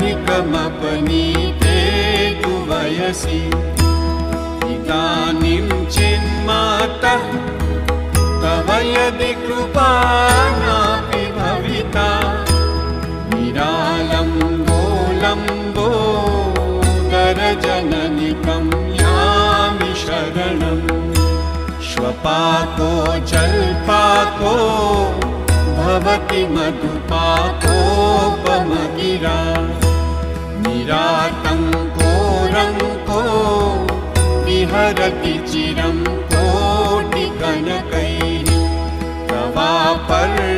अधिकमपनीते तु वयसि इदानीं चिन्मातः तव यदि कृपा नापि भविता निरालम्बोलम्बोदरजननिकं यामि शरणम् श्वपाको जल्पाको भवति मधुपाकोपमगिरा निरातङ्को रङ्को विहरति चिरं कोटिकनकैः तवापर्णकुटीरे